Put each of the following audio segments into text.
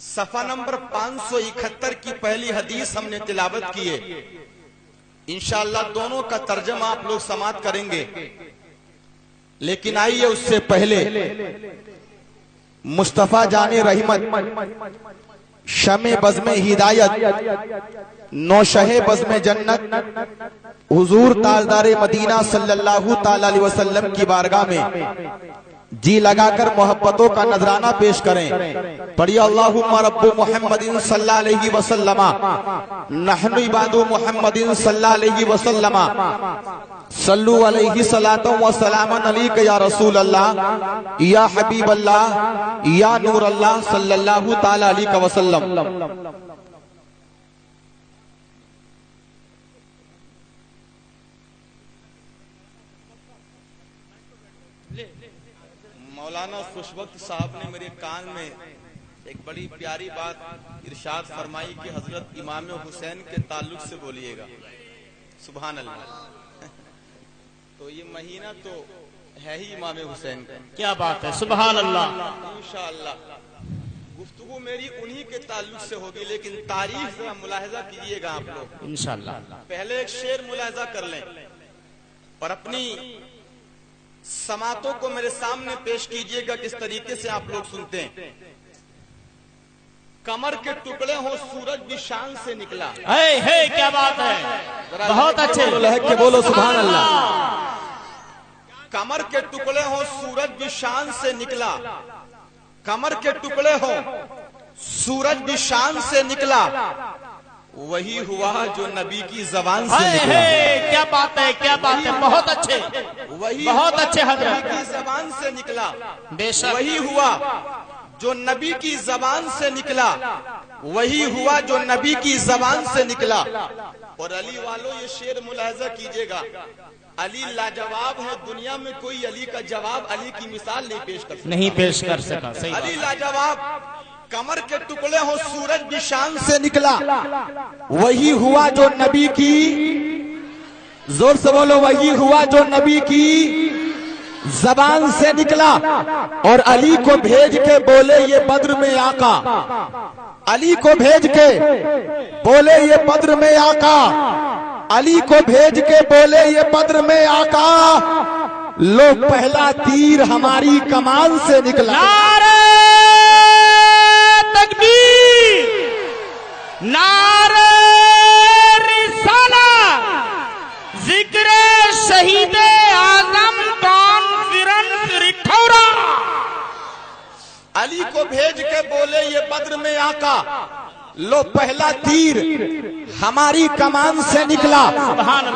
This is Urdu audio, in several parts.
صفحہ نمبر 571 کی پہلی حدیث ہم نے تلاوت کی ہے. انشاءاللہ دونوں کا ترجمہ آپ لوگ سماعت کریں گے، لیکن آئیے اس سے پہلے مصطفیٰ جان رحمت، شمع بزم ہدایت، نوشہ بزم جنت، حضور تاجدار مدینہ صلی اللہ تعالی علیہ وسلم کی بارگاہ میں جی لگا کر محبتوں کا نذرانہ پیش کریں. پڑھیے اللہم رب محمد صلی اللہ علیہ وسلم، نحن عباد محمد صلی اللہ علیہ وسلم، صلو علیہ صلاۃ و سلام علیک یا رسول اللہ یا حبیب اللہ یا نور اللہ صلی اللہ تعالی علیہ وسلم. مولانا خوشبخت صاحب نے میرے کان میں ایک بڑی پیاری بات ارشاد فرمائی کہ حضرت امام حسین کے تعلق سے بولیے گا. سبحان اللہ. تو یہ مہینہ تو ہے ہی امام حسین کا. کیا بات ہے، سبحان اللہ. انشاءاللہ گفتگو میری انہی کے تعلق سے ہوگی، لیکن تاریخ ذرا ملاحظہ کیجئے گا آپ لوگ. انشاءاللہ پہلے ایک شعر ملاحظہ کر لیں اور اپنی سماعتوں کو میرے سامنے پیش کیجئے گا کس طریقے سے آپ لوگ سنتے ہیں. کمر کے ٹکڑے ہوں سورج بھی شان سے نکلا. ہے کیا بات ہے، بہت اچھے. لہک کے بولو سبحان اللہ. کمر کے ٹکڑے ہوں سورج بھی شان سے نکلا، کمر کے ٹکڑے ہوں سورج بھی شان سے نکلا، وہی ہوا جو نبی کی زبان سے نکلا. کیا بات ہے، کیا بات ہے، بہت اچھے، وہی بہت اچھے حضرت. نبی کی زبان سے نکلا، بے شک. وہی ہوا جو نبی کی زبان سے نکلا، وہی ہوا جو نبی کی زبان سے نکلا. اور علی والوں یہ شعر ملاحظہ کیجئے گا، علی لاجواب ہے، دنیا میں کوئی علی کا جواب، علی کی مثال نہیں پیش کر سکتا. نہیں پیش کر سکا. صحیح علی لاجواب. کمر کے ٹکڑے ہو سورج بھی شان سے نکلا، وہی ہوا جو نبی کی، زور سے بولو، وہی ہوا جو نبی کی زبان سے نکلا. اور علی کو بھیج کے بولے یہ بدر میں آقا، علی کو بھیج کے بولے یہ بدر میں آقا، علی کو بھیج کے بولے یہ بدر میں آقا، لو پہلا تیر ہماری کمان سے نکلا. نعرہ تکبیر، نعرہ رسالہ، ذکر شہید اعظم کانفرنس رٹھورا. علی کو بھیج کے بولے یہ بدر میں آقا، لو پہلا تیر ہماری کمان سے نکلا،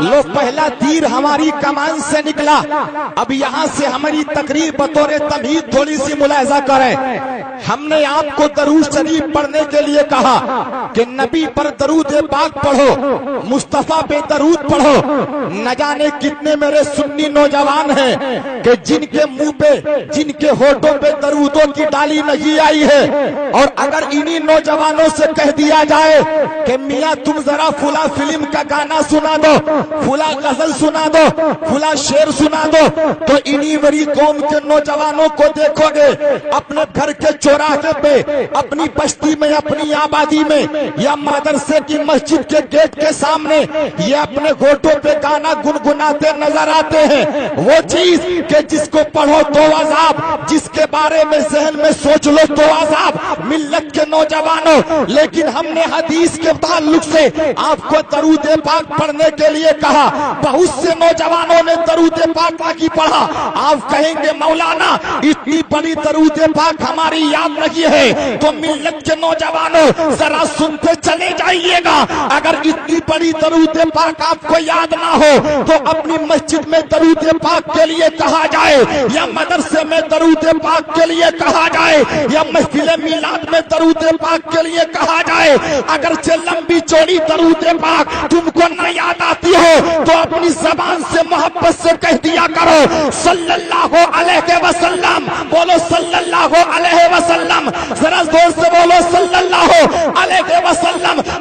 لو پہلا تیر ہماری کمان سے نکلا. اب یہاں سے ہماری تقریر بطور تمہید تھوڑی سی ملاحظہ کریں. ہم نے آپ کو درود شریف پڑھنے کے لیے کہا کہ نبی پر درود پاک پڑھو، مصطفیٰ پہ درود پڑھو. نہ جانے کتنے میرے سنی نوجوان ہیں کہ جن کے منہ پہ، جن کے ہونٹوں پہ درودوں کی ڈالی نہیں آئی ہے. اور اگر انہی نوجوانوں سے کہہ دیا جائے کہ میاں تم ذرا فلاں فلم کا گانا سنا دو، فلاں غزل سنا دو، فلاں شعر سنا دو، تو انہی میری قوم کے نوجوانوں کو دیکھو گے اپنے گھر کے چوراہے پہ، اپنی بستی میں، اپنی آبادی میں یا مدرسے کی مسجد کے گیٹ کے سامنے یہ اپنے گھوٹوں پہ گانا گنگناتے نظر آتے ہیں. وہ چیز کہ جس کو پڑھو تو عذاب، جس کے بارے میں ذہن میں سوچ لو تو عذاب. ملت کے نوجوانوں، لیکن ہم نے حدیث کے تعلق سے آپ کو درود پاک پڑھنے کے لیے کہا. بہت سے نوجوانوں نے درود پاک کی پڑھا. آپ کہیں گے مولانا اتنی بڑی درود پاک ہماری یاد نہیں ہے، تو ملت کے نوجوانوں ذرا سنتے چلے جائیے گا. اگر اتنی بڑی درود پاک آپ کو یاد نہ ہو تو اپنی مسجد میں درود پاک کے لیے کہا جائے، یا مدرسے میں درود پاک کے لیے کہا جائے، یا محفل میلاد میں درود پاک کے لیے کہا جائے. اگرچہ لمبی چوڑی درود پاک تم کو نہ یاد آتی ہو تو اپنی زبان سے محبت سے کہہ دیا کرو صلی اللہ علیہ وسلم. بولو صلی اللہ علیہ وسلم، ذرا زور سے بولو صلی اللہ علیہ وسلم.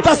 10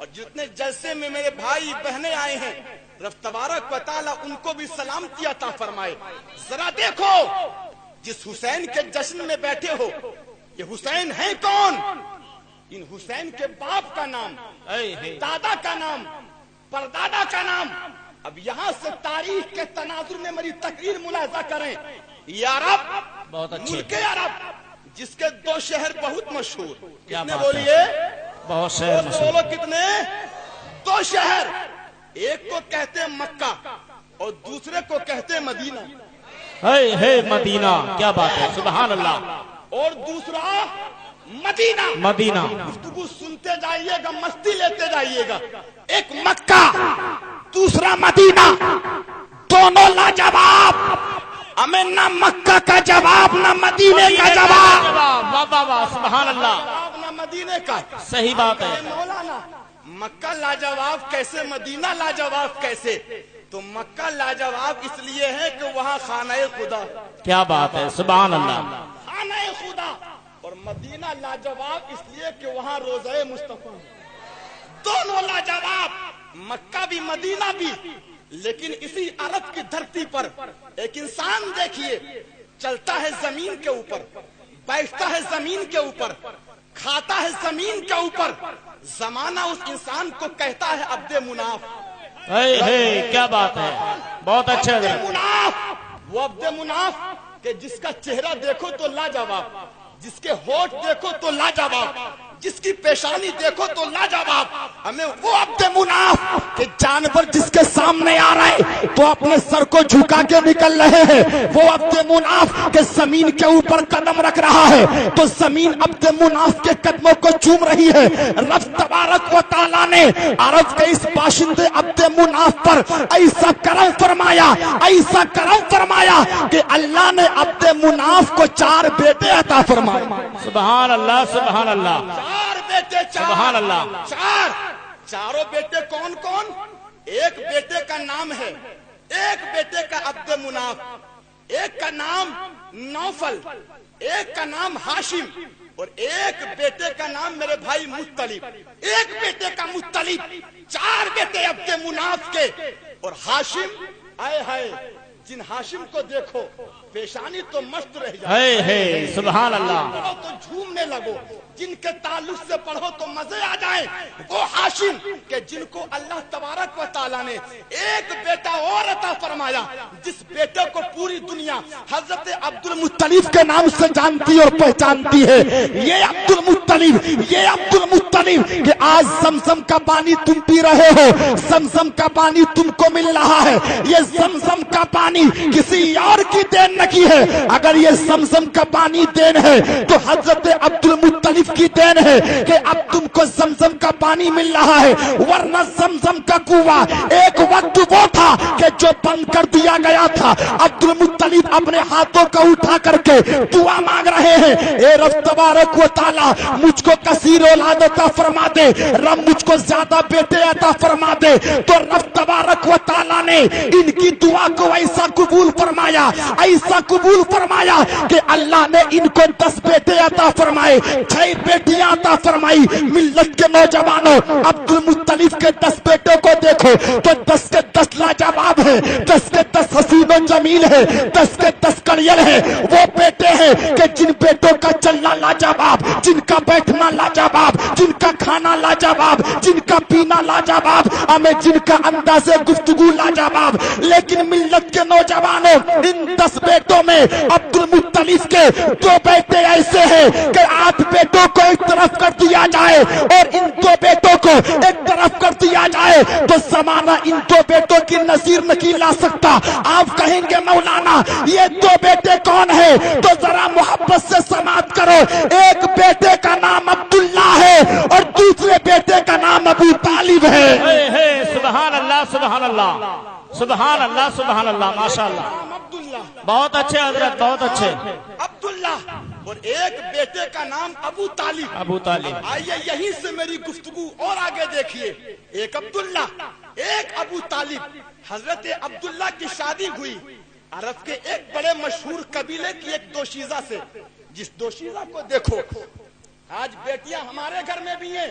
اور جتنے جلسے میں میرے بھائی بہنیں آئے ہیں رب تبارک و تعالی ان کو بھی سلامتی عطا فرمائے. ذرا دیکھو جس حسین کے جشن میں بیٹھے ہو یہ حسین ہیں کون؟ ان حسین کے باپ کا نام، دادا کا نام، پردادا کا نام. اب یہاں سے تاریخ کے تناظر میں میری تقریر ملاحظہ کریں. یہ عرب، بہت اچھے، ملک عرب جس کے 2 شہر بہت مشہور. کتنے بات بولیے؟ بہت شہر مشہور. بولو کتنے؟ 2 شہر. ایک کو کہتے ہیں مکہ اور دوسرے کو کہتے ہیں مدینہ. ہے مدینہ، کیا بات ہے، سبحان اللہ. اور دوسرا مدینہ. مدینہ گفتگو سنتے جائیے گا، مستی لیتے جائیے گا. ایک مکہ دوسرا مدینہ، دونوں لاجواب. ہمیں نہ مکہ کا جواب نہ مدینے کا جواب. واہ واہ واہ، سبحان اللہ، نہ مدینے کا. صحیح بات ہے. مولانا مکہ لاجواب کیسے، مدینہ لاجواب کیسے؟ تو مکہ لاجواب اس لیے ہے کہ وہاں خانہ خدا. کیا بات ہے، سبحان اللہ. خانہ خدا. اور مدینہ لاجواب اس لیے کہ وہاں روضہ مصطفیٰ. دونوں لاجواب، مکہ بھی مدینہ بھی. لیکن اسی عرب کی دھرتی پر ایک انسان دیکھیے چلتا ہے زمین کے اوپر، بیٹھتا ہے زمین کے اوپر، کھاتا ہے زمین کے اوپر. زمانہ اس انسان کو کہتا ہے عبد مناف. کیا بات ہے، بہت اچھا. عبد مناف، وہ عبد مناف کہ جس کا چہرہ دیکھو تو لاجواب، جس کے ہونٹ دیکھو تو لاجواب، جس کی پیشانی دیکھو تو لاجواب. ہمیں وہ عبد مناف کہ جانور جس کے سامنے آ رہے تو اپنے سر کو جھکا کے نکل رہے ہیں. وہ عبد مناف کہ زمین کے اوپر قدم رکھ رہا ہے تو زمین عبد مناف کے قدموں کو چوم رہی ہے. رب تبارک و تعالیٰ نے عرب کے اس باشندے عبد مناف پر ایسا کرم فرمایا، ایسا کرم فرمایا کہ اللہ نے عبد مناف کو 4 بیٹے عطا فرمائے. سبحان اللہ، سبحان اللہ. 4 بیٹے، سبحان اللہ. 4 بیٹے کون کون؟ ایک بیٹے کا نام ہے، ایک بیٹے کا عبد مناف، ایک کا نام نوفل، ایک کا نام ہاشم اور ایک بیٹے کا نام میرے بھائی مطلب. ایک بیٹے کا مطلب، 4 بیٹے عبد مناف کے. اور ہاشم، آئے ہائے جن ہاشم کو دیکھو پیشانی تو مست رہ جائے، سبحان اللہ. تو جھومنے لگو. جن کے تعلق سے پڑھو تو مزے آ جائیں. وہ ہاشم کہ جن کو اللہ تبارک و تعالیٰ نے ایک بیٹا اور عطا فرمایا، جس بیٹے کو پوری دنیا حضرت عبد المطلب کے نام سے جانتی اور پہچانتی ہے. یہ عبد المطلب، یہ عبد المطلب کہ آج زمزم کا پانی تم پی رہے ہو، زمزم کا پانی تم کو مل رہا ہے. یہ زمزم کا پانی کسی اور کی دین نہیں ہے. اگر یہ زمزم کا پانی دین ہے تو حضرت عبد المطلب کی دین ہے کہ اب تم کو زمزم کا پانی مل رہا ہے. ورنہ زمزم کا کنواں ایک وقت وہ تھا کہ جو بند کر دیا گیا تھا. عبد المطلب اپنے ہاتھوں کو اٹھا کر کے دعا مانگ رہے ہیں، اے رب تبارک و تعالی مجھ کو کثیر اولاد عطا فرما دے، رب مجھ کو زیادہ بیٹے عطا فرما دے. تو رب تبارک و تعالی نے ان کی دعا کو ایسا قبول فرمایا، ایسا قبول فرمایا کہ اللہ نے ان کو 10 بیٹے عطا فرمائے، 6 بیٹیاں عطا فرمائی. ملت کے نوجوانوں عبد المطلب کے 10 بیٹوں کو دیکھو تو 10 کے 10 لاجواب ہے، 10 کے 10 حسین و جمیل ہے، 10 کے 10 کڑیل ہے. وہ بیٹے ہیں کہ جن بیٹوں کا چلنا لاجواب، جن کا بیٹھنا لاجواب، جن کا کھانا لاجواب، جن کا پینا لاجواب، ہمیں جن کا انداز گفتگو لاجواب. لیکن ملت کے نوجوانوں ان 10 بیٹوں میں عبد المطلب کے 2 بیٹے ایسے ہیں کہ 8 بیٹوں کو ایک طرف کر دیا جائے اور ان 2 بیٹوں کو ایک طرف کر دیا جائے تو زمانہ ان 2 بیٹوں کی نظیر نہیں لا سکتا. آپ کہیں گے مولانا یہ 2 بیٹے کون ہیں؟ تو ذرا محبت سے سماعت کرو. ایک بیٹے کا نام عبداللہ ہے اور دوسرے بیٹے کا نام ابو طالب ہے. سبحان اللہ، سبحان اللہ، سبحان اللہ، سبحان اللہ. ماشاء اللہ، بہت اچھے حضرت، بہت اچھے. عبداللہ اور ایک بیٹے کا نام ابو طالب. ابو طالب. آئیے یہیں سے میری گفتگو اور آگے دیکھیے. ایک عبداللہ، ایک ابو طالب. حضرت عبداللہ کی شادی ہوئی عرب کے ایک بڑے مشہور قبیلے کی ایک دوشیزہ سے. جس دوشیزہ کو دیکھو آج بیٹیاں ہمارے گھر میں بھی ہیں،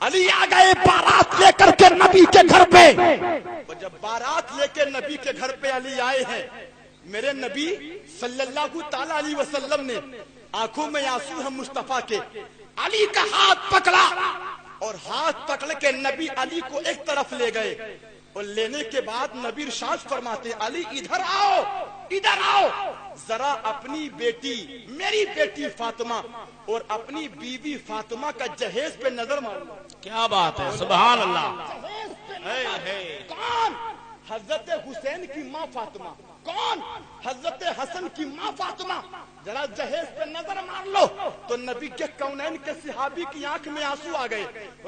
علی آ گئے بارات لے کر کے نبی کے گھر پہ. جب بارات لے کے نبی کے گھر پہ علی آئے ہیں, میرے نبی صلی اللہ تعالی علیہ وسلم نے آنکھوں میں آنسو ہیں مصطفیٰ کے, علی کا ہاتھ پکڑا اور ہاتھ پکڑ کے نبی علی کو ایک طرف لے گئے, اور لینے کے بعد نبی ارشاد فرماتے علی ادھر آؤ, ادھر آؤ, ذرا اپنی بیٹی میری بیٹی فاطمہ اور اپنی بیوی فاطمہ کا جہیز پہ نظر مارو. کیا بات ہے, سبحان اللہ. کون؟ حضرت حسین کی ماں فاطمہ. کون؟ حضرت حسن کی ماں فاطمہ. ذرا جہیز پہ نظر مار لو. تو نبی کے کونین کے صحابی کی آنکھ میں آنسو آ گئے,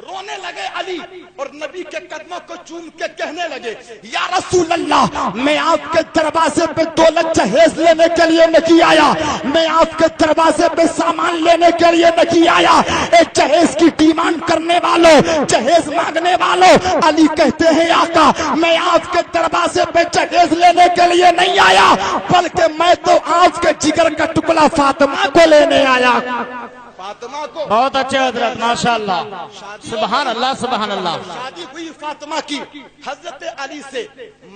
رونے لگے علی, اور نبی کے قدموں کو چوم کے کہنے لگے یا رسول اللہ, میں آپ کے دروازے پہ دولت جہیز لینے کے لیے نہیں آیا, میں آپ کے دروازے پہ سامان لینے کے لیے نہیں آیا. اے جہیز کی ڈیمانڈ کرنے والوں, جہیز مانگنے والوں, علی کہتے ہیں آقا میں آپ کے دروازے پہ جہیز لینے کے لیے نہیں آیا, بلکہ میں تو آپ کے جگر کا ٹکڑا فاطمہ کو لینے آیا. فاطمہ کو. بہت اچھے حضرت, ماشاء اللہ, سبحان اللہ, سبحان اللہ. شادی ہوئی فاطمہ کی حضرت علی سے.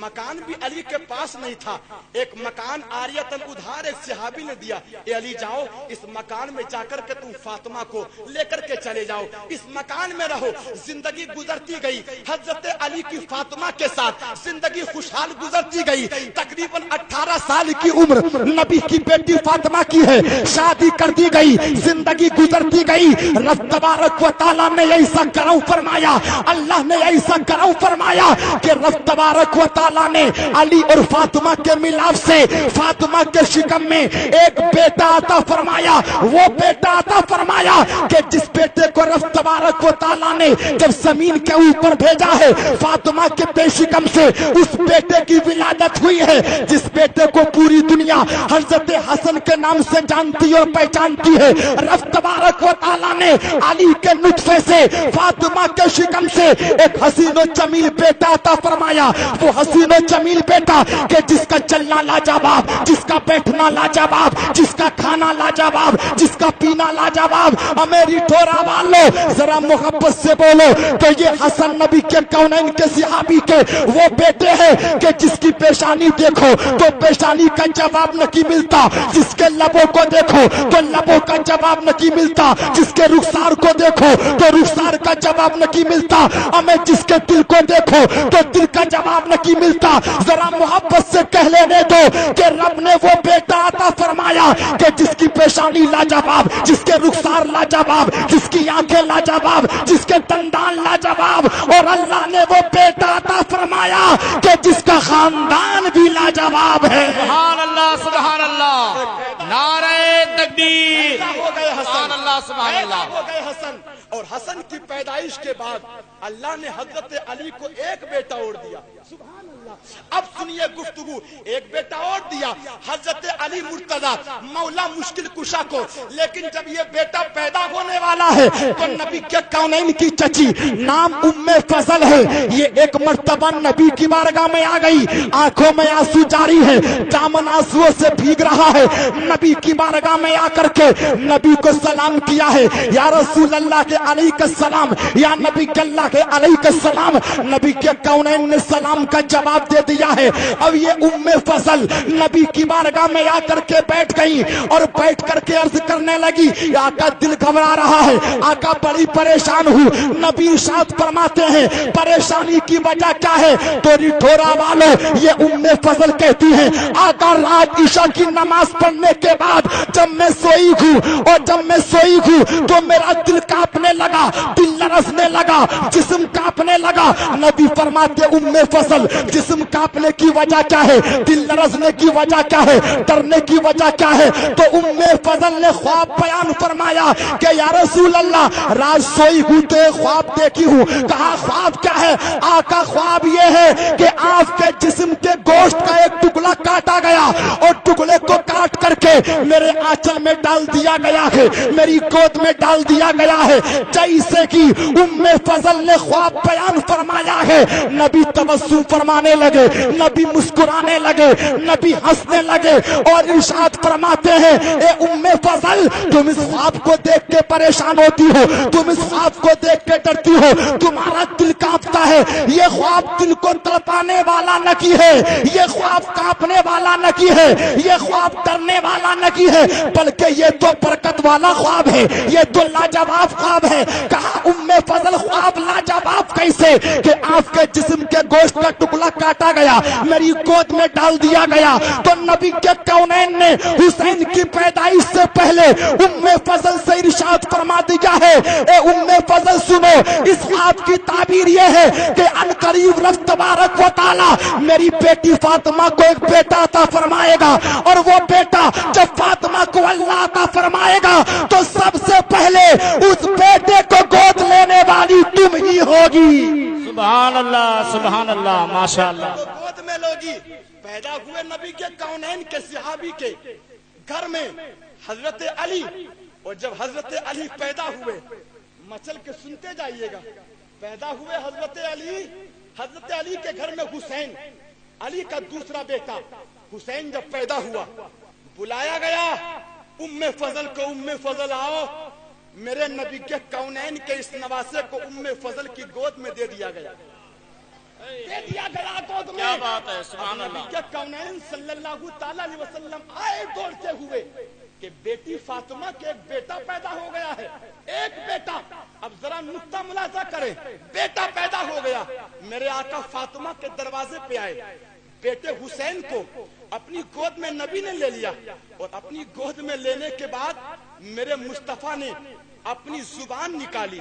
مکان بھی علی کے پاس نہیں تھا, ایک مکان عاریتاً ادھار ایک صحابی نے دیا, اے علی جاؤ اس مکان میں جا کر کے تم فاطمہ کو لے کر کے چلے جاؤ, اس مکان میں رہو. زندگی گزرتی گئی, حضرت علی کی فاطمہ کے ساتھ زندگی خوشحال گزرتی گئی. تقریباً 18 سال کی عمر نبی کی بیٹی فاطمہ کی ہے, شادی کر دی گئی, زندگی گزرتی گئی. رب تبارک و تعالیٰ نے ایسا کرم فرمایا, اللہ نے ایسا کرم فرمایا کہ رب تبارک و تعالیٰ نے علی اور فاطمہ کے ملاپ سے فاطمہ کے شکم میں ایک بیٹا عطا فرمایا. وہ بیٹا عطا فرمایا کہ جس بیٹے کو رب تبارک و تعالیٰ نے جب زمین کے اوپر بھیجا ہے, فاطمہ کے بے شکم سے اس بیٹے کی ولادت ہوئی ہے, جس بیٹے کو پوری دنیا حضرت حسن کے نام سے جانتی اور پہچانتی ہے. رب تبارک و تعالیٰ نے علی کے نطفے سے فاطمہ کے شکم سے ایک حسین و جمیل بیٹا عطا فرمایا. وہ حسین و جمیل بیٹا کہ جس کا چلنا لاجواب, جس کا بیٹھنا لاجواب, جس کا کھانا لاجواب, جس کا پینا لاجواب. میری ٹھورا والو ذرا محبت سے بولو کہ یہ حسن نبی کے کونین کے صحابی کے وہ بیٹے ہیں کہ جس کی پیشانی دیکھو تو پیشانی کا جواب نہیں ملتا, جس کے لبوں کو دیکھو تو لبوں کا جواب نہیں ملتا, جس کے رخسار کو دیکھو تو رخسار کا جواب نہیں ملتا, ہمیں جس کے دل کو دیکھو تو دل کا جواب نہیں ملتا. ذرا محبت سے کہہ لینے دو کہ رب نے وہ بیٹا عطا فرمایا کہ جس کی پیشانی لاجواب, جس کے رخسار لاجواب, جس کی آنکھیں لاجواب, جس کے دندان لاجواب, اور اللہ نے وہ بیٹا عطا فرمایا کہ جس کا خاندان بھی لاجواب ہے. سبحان اللہ, سبحان اللہ, نعرہ تکبیر, ہو گئے سبحان اللہ, سبحان اللہ. ہو گئے حسن. اور حسن کی پیدائش کے بعد اللہ نے حضرت علی کو ایک بیٹا اور دیا. سبحان اللہ. اب سنیے گفتگو, ایک بیٹا اور دیا حضرت علی مرتضیٰ مولا مشکل کشا کو. لیکن جب یہ بیٹا پیدا ہونے والا ہے تو نبی کے کونین کی چچی نام ام فضل ہے, یہ ایک مرتبہ نبی کی بارگاہ میں آ گئی, آنکھوں میں آنسو جاری ہے, دامن آنسو سے بھیگ رہا ہے. نبی کی بارگاہ میں آ کر کے نبی کو سلام کیا ہے, یا رسول اللہ کے علیہ السلام, یا نبی کے اللہ کے علیہ السلام. نبی کے کونین نے سلام کا جواب دے دیا ہے. اب یہ ام فضل نبی کی بارگاہ میں آ کر کے بیٹھ گئی اور بیٹھ کر کے عرض کرنے لگی, آقا دل گھبرا رہا ہے, آقا بڑی پریشان ہوں. نبی ارشاد فرماتے ہیں پریشانی کی وجہ کیا ہے؟ توری ٹھورا والو یہ ام فضل کہتی ہے آقا رات عشاء کی نماز پڑھنے کے بعد جب میں سوئی ہوں, اور جب میں سوئی ہوں تو میرا دل کانپنے لگا, دل لرزنے لگا, جسم کانپنے لگا. نبی فرماتے ام فضل جسم کانپنے کی وجہ کیا ہے, دل لرزنے کی وجہ کیا ہے, ڈرنے کی وجہ کیا ہے؟ تو ام فضل نے خواب بیان فرمایا کہ یا رسول اللہ رات سوئی ہوں تو خواب دیکھی ہوں. کہا خواب کیا ہے؟ آقا خواب یہ ہے کہ آپ کے جسم کے گوشت کا ایک ٹکڑا کاٹا گیا, اور ٹکڑے کو کاٹ کر کے میرے آنچل میں ڈال دیا گیا ہے, میری گود میں ڈال دیا گیا ہے. جیسے کہ ام فضل نے خواب بیان فرمایا ہے, نبی تبسم فرمانے لگے, نبی مسکرانے لگے, نبی ہنسنے لگے اور ارشاد فرماتے ہیں اے ام فضل, تم اس خواب کو دیکھ کے پریشان ہوتی ہو, تم اس خواب کو دیکھ کے ڈرتی ہو, تمہارا دل کانپتا ہے. یہ خواب دل کو تڑپانے والا نکی ہے, یہ خواب کانپنے والا نکی ہے, یہ خواب ڈرنے والا نکی ہے, بلکہ یہ تو برکت والا خواب ہے, یہ تو لاجواب خواب ہے. کہا ام فضل خواب لاجواب کیسے کہ آپ کے جسم کے گوشت کا ٹکڑا کاٹا گیا, میری گود میں ڈال دیا گیا. تو نبی کے کونین نے حسین کی پیدائش سے پہلے ام فضل سے ارشاد فرما دیا ہے اے ام فضل سنو, اس خواب کی تعبیر یہ ہے کہ ان قریب رب تبارک و تعالی میری بیٹی فاطمہ کو ایک بیٹا عطا فرمائے گا, اور وہ بیٹا جب فاطمہ کو اللہ عطا فرمائے گا تو سب سے پہلے اس بیٹے کو گود لینے والی تم ہی ہوگی. سبحان اللہ, سبحان اللہ, ماشاء اللہ. گود میں لوگی پیدا ہوئے نبی کے کونین کے صحابی کے گھر میں حضرت علی, اور جب حضرت علی پیدا ہوئے, مچل کے سنتے جائیے گا, پیدا ہوئے حضرت علی کے گھر میں حسین, علی کا دوسرا بیٹا حسین جب پیدا ہوا, بلایا گیا ام فضل کو, ام فضل آؤ, میرے نبی کے کونین کے اس نواسے کو ام فضل کی گود میں دے دیا گیا, دے دیا گیا گود میں. کیا بات ہے, سبحان نبی اللہ. کے کونین صلی اللہ تعالی علیہ وسلم آئے دوڑتے ہوئے کہ بیٹی فاطمہ کے ایک بیٹا پیدا ہو گیا ہے, ایک بیٹا. اب ذرا نقطہ ملاحظہ کریں, بیٹا پیدا ہو گیا. میرے آقا فاطمہ کے دروازے پہ آئے, بیٹے حسین کو اپنی گود میں نبی نے لے لیا, اور اپنی گود میں لینے کے بعد میرے مصطفیٰ نے اپنی زبان نکالی,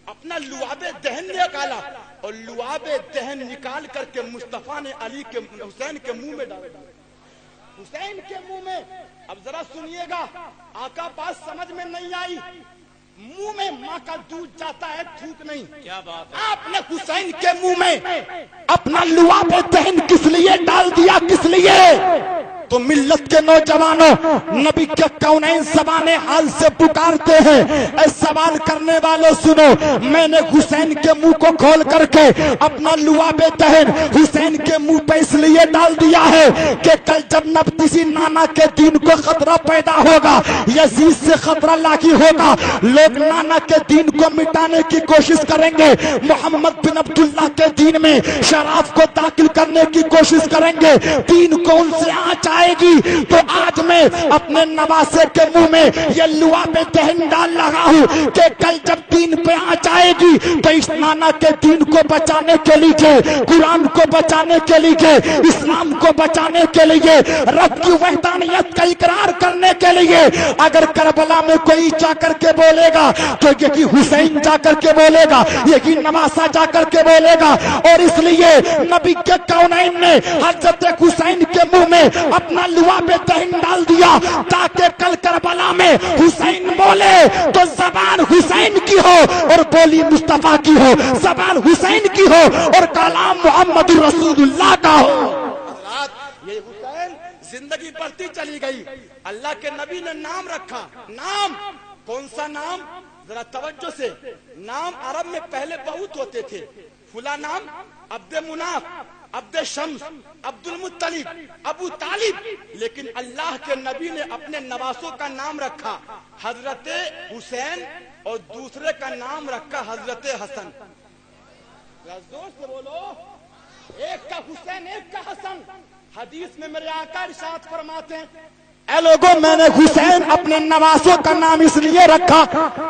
اپنا لعاب دہن نکالا, اور لعاب دہن نکال کر کے مصطفیٰ نے علی کے حسین کے منہ میں ڈالا, حسین کے منہ میں. اب ذرا سنیے گا, آقا بات سمجھ میں نہیں آئی, منہ میں ماں کا دودھ جاتا ہے, تھوک نہیں. کیا بات ہے, آپ نے حسین کے منہ میں اپنا لعاب دہن کس لیے ڈال دیا, کس لیے؟ تو ملت کے نوجوانوں, نبی کے کونین زبان حال سے پکارتے ہیں, اے سوال کرنے والوں سنو, میں نے حسین کے منہ کو کھول کر کے اپنا لعاب دہن حسین کے منہ پہ اس لیے ڈال دیا ہے کہ کل جب نبتیسی نانا کے دین کو خطرہ پیدا ہوگا, یزید سے خطرہ لاحق ہوگا, لوگ نانا کے دین کو مٹانے کی کوشش کریں گے, محمد بن عبداللہ کے دین میں شراب کو داخل کرنے کی کوشش کریں گے, دین کو ان سے آنچ آئے گی. تو آج میں اپنے نواسے کے منہ میں یہ لعاب دہن ڈال رہا ہوں کہ کل جب دین پہ آنچ آئے گی تو اس نانا کے دین کو بچانے کے لیے, قرآن کو بچانے کے لیے, اسلام کو بچانے کے لیے, رب کی وحدانیت کا اقرار کرنے کے لیے, اگر کربلا میں کوئی جا کر کے بولے گا تو یہی حسین جا کر کے بولے گا, یہی نواسا جا کر کے بولے گا. اور اس لیے نبی کے کونین نے حضرت حسین کے منہ میں اپنا لعاب دہن ڈال دیا تاکہ کل کربلا میں حسین بولے تو زبان حسین کی ہو اور بولی مصطفیٰ کی ہو, زبان حسین کی ہو اور کلام محمد رسول اللہ کا ہو. یہ حسین زندگی بڑھتی چلی گئی, اللہ کے نبی نے نام رکھا. نام کون سا نام, ذرا توجہ سے, نام عرب میں پہلے بہت ہوتے تھے. فلاں نام عبد مناف, عبد شمس, عبد المطلب, ابو طالب, لیکن اللہ کے نبی نے اپنے نواسوں کا نام رکھا حضرت حسین اور دوسرے کا نام رکھا حضرت حسن. زور سے بولو, ایک کا حسین ایک کا حسن. حدیث میں میرے آقا ارشاد فرماتے ہیں, اے لوگوں میں نے حسین اپنے نواسوں کا نام اس لیے رکھا,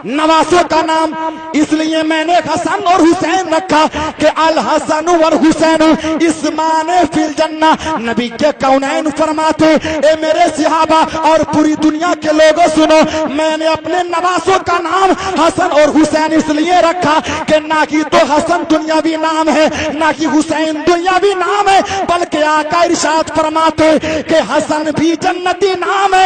نواسوں کا نام اس لیے میں نے حسن اور حسین رکھا کہ الحسن والحسین اسمان فی الجنہ. نبی کے کونین فرماتے اے میرے صحابہ اور پوری دنیا کے لوگوں سنو, میں نے اپنے نواسوں کا نام حسن اور حسین اس لیے رکھا کہ نہ کہ تو حسن دنیاوی نام ہے, نہ کہ حسین دنیاوی نام ہے, بلکہ آقا ارشاد فرماتے کہ حسن بھی جنتی نام ہے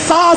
7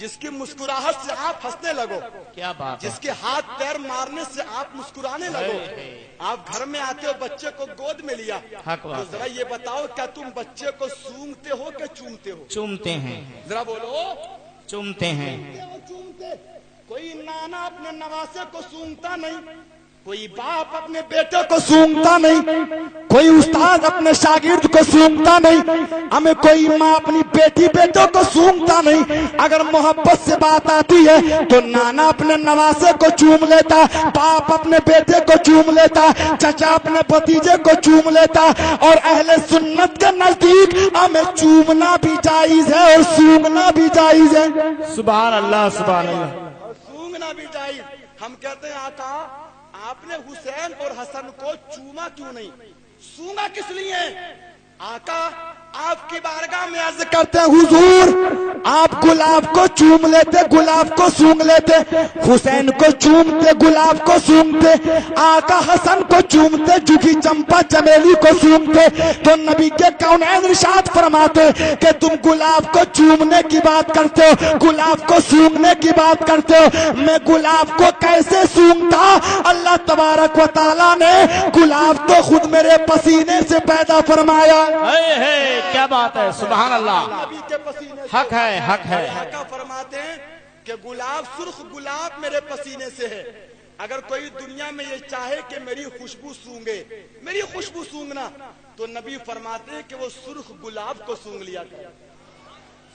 جس کی مسکراہٹ سے آپ ہنسنے لگو، کیا بات ہے، جس کے ہاتھ پیر مارنے سے آپ مسکرانے لگو، آپ گھر میں آتے ہو بچے کو گود میں لیا، حق تو بات ذرا یہ بتاؤ کیا تم بچے کو سونگتے ہو کہ چومتے ہو؟ چومتے ہیں، ذرا بولو، چومتے ہیں، چومتے۔ کوئی نانا اپنے نواسے کو سونگتا نہیں، کوئی باپ اپنے بیٹے کو سونگتا نہیں، کوئی استاد اپنے شاگرد کو سونگتا نہیں، ہمیں کوئی ماں اپنی بیٹی بیٹوں کو سونگتا نہیں۔ اگر محبت سے بات آتی ہے تو نانا اپنے نواسے کو چوم لیتا، باپ اپنے بیٹے کو چوم لیتا، چچا اپنے بھتیجے کو چوم لیتا، اور اہل سنت کے نزدیک ہمیں چومنا بھی جائز ہے اور سونگنا بھی جائز ہے۔ سبحان اللہ، سبحان اللہ، سونگنا بھی جائز۔ ہم کہتے ہیں آقا آپ نے حسین اور حسن کو چوما کیوں نہیں، سونگا کس لیے؟ آقا آپ کی بارگاہ میں عرض کرتے ہیں حضور آپ گلاب کو چوم لیتے، گلاب کو سونگ لیتے، حسین کو چومتے، گلاب کو سونگتے، آقا حسن کو چومتے، جھکی چمپا چمیلی کو سونگتے، تو نبی کے کونین ارشاد فرماتے کہ تم گلاب کو چومنے کی بات کرتے ہو، گلاب کو سونگنے کی بات کرتے ہو، میں گلاب کو کیسے سونگتا؟ اللہ تبارک و تعالیٰ نے گلاب تو خود میرے پسینے سے پیدا فرمایا۔ کیا بات ہے، سبحان اللہ، نبی کے پسینے سے حق ہے، حق ہے، آقا فرماتے ہیں کہ گلاب سرخ گلاب میرے پسینے سے ہے۔ اگر کوئی دنیا میں یہ چاہے کہ میری خوشبو سونگے، میری خوشبو سونگنا، تو نبی فرماتے ہیں کہ وہ سرخ گلاب کو سونگ لیا کرے،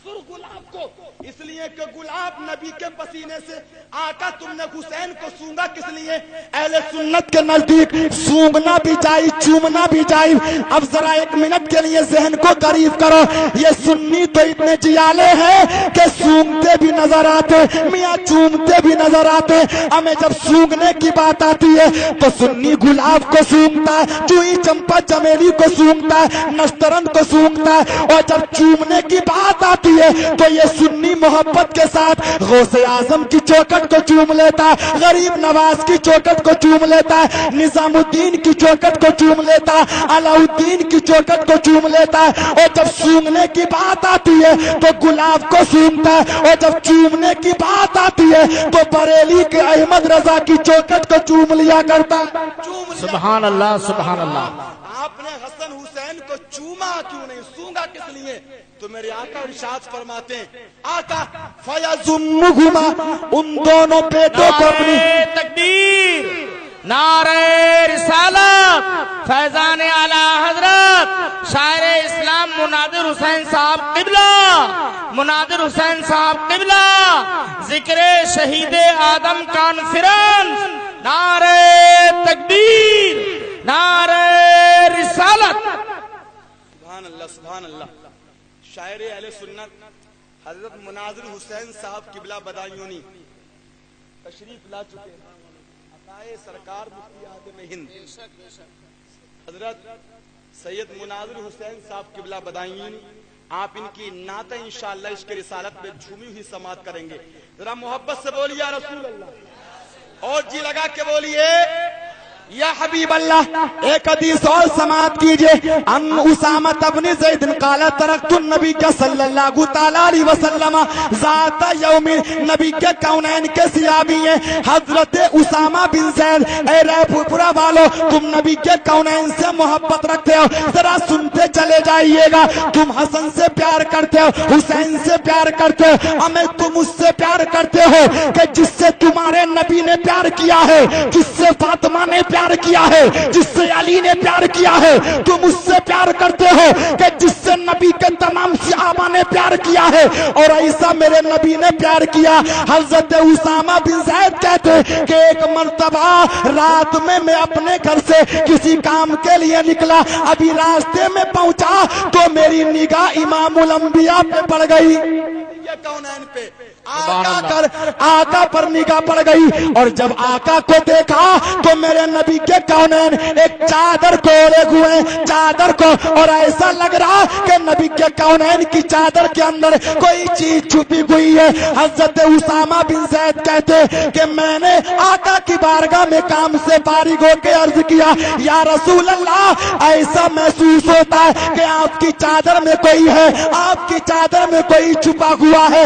سرخ گلاب کو، اس لیے کہ گلاب نبی کے پسینے سے۔ آقا تم نے حسین کو سونگا کس لیے؟ اہل سنت کے نزدیک سونگنا بھی جائز، چومنا بھی جائز۔ اب ذرا ایک منٹ کے لیے ذہن کو قریب کرو، یہ سنی تو اتنے جیالے ہیں کہ سونگتے بھی نظر آتے، میاں چومتے بھی نظر آتے، ہمیں جب سونگنے کی بات آتی ہے تو سنی گلاب کو سونگتا ہے، جوئی چمپا چمیلی کو سونگتا ہے، نسترن کو سونگتا ہے، اور جب چومنے کی بات آتی ہے تو یہ سنی محبت کے ساتھ غوث اعظم کی چوکٹ کو چوم لیتا ہے، غریب نواز کی چوکٹ کو چوم لیتا ہے، نظام الدین کی چوکٹ کو چوم لیتا ہے، علاء الدین کی چوکٹ کو چوم لیتا ہے، اور جب سونگنے کی بات آتی ہے تو گلاب کو سونگتا ہے، اور جب چومنے کی بات آتی ہے تو بریلی کے احمد رضا کی چوکٹ کو چوم لیا کرتا ہے۔ سبحان اللہ، سبحان اللہ، آپ نے حسن حسین کو چوما کیوں نہیں، سونگا کس لیے؟ تو میرے آقا ارشاد فرماتے ہیں، آقا فیضمہما، ان دونوں بیٹوں کو اپنی تکبیر، نعرہ رسالت، فیضان اعلی حضرت شاعر اسلام مناظر حسین صاحب قبلہ، مناظر حسین صاحب قبلہ، ذکر شہید آدم کانفرنس، نعرہ تکبیر، نعرہ رسالت۔ سبحان اللہ، سبحان اللہ۔ شاعر اہل سنت حضرت مناظر حسین صاحب قبلہ بدایونی تشریف لا چکے ہیں، عطائے سرکار مفتی اعظم ہند حضرت سید مناظر حسین صاحب قبلہ بدایونی، آپ ان کی نعت انشاءاللہ عشق رسالت میں جھومی ہوئی سماعت کریں گے۔ ذرا محبت سے بولیے یا رسول اللہ، اور جی لگا کے بولیے یا حبیب اللہ۔ ایک حدیث اور سماعت کیجئے، ان اسامہ بن زید قال ترکت النبی صلی اللہ تعالی علیہ وسلم ذات یوم، نبی کے کونین کے صحابی ہیں حضرت اسامہ بن زید۔ اے پورا والو، تم نبی کے کونین سے محبت رکھتے ہو، ذرا سنتے چلے جائیے گا۔ تم حسن سے پیار کرتے ہو، حسین سے پیار کرتے ہو، ہمیں تم اس سے پیار کرتے ہو کہ جس سے تمہارے نبی نے پیار کیا ہے، جس سے فاطمہ نے پیار کیا ہے، جس سے علی نے پیار کیا ہے۔ تم اس سے پیار کرتے ہو کہ جس سے نبی کے تمام صحابہ نے پیار کیا ہے، اور ایسا میرے نبی نے پیار کیا۔ حضرت اسامہ بن زید کہتے کہ ایک مرتبہ رات میں اپنے گھر سے کسی کام کے لیے نکلا، ابھی راستے میں پہنچا تو میری نگاہ امام الانبیاء پہ پڑ گئی، یہ کونین پہ، آقا پر نگاہ پڑ گئی، اور جب آقا کو دیکھا تو میرے نبی کے کونین ایک چادر کو اوڑے ہوئے، چادر کو، اور ایسا لگ رہا کہ نبی کے کونین کی چادر کے اندر کوئی چیز چھپی ہوئی ہے۔ حضرت اسامہ بن زید کہتے کہ میں نے آقا کی بارگاہ میں کام سے فارغ ہو کے عرض کیا، یا رسول اللہ ایسا محسوس ہوتا ہے کہ آپ کی چادر میں کوئی ہے، آپ کی چادر میں کوئی چھپا ہوا ہے۔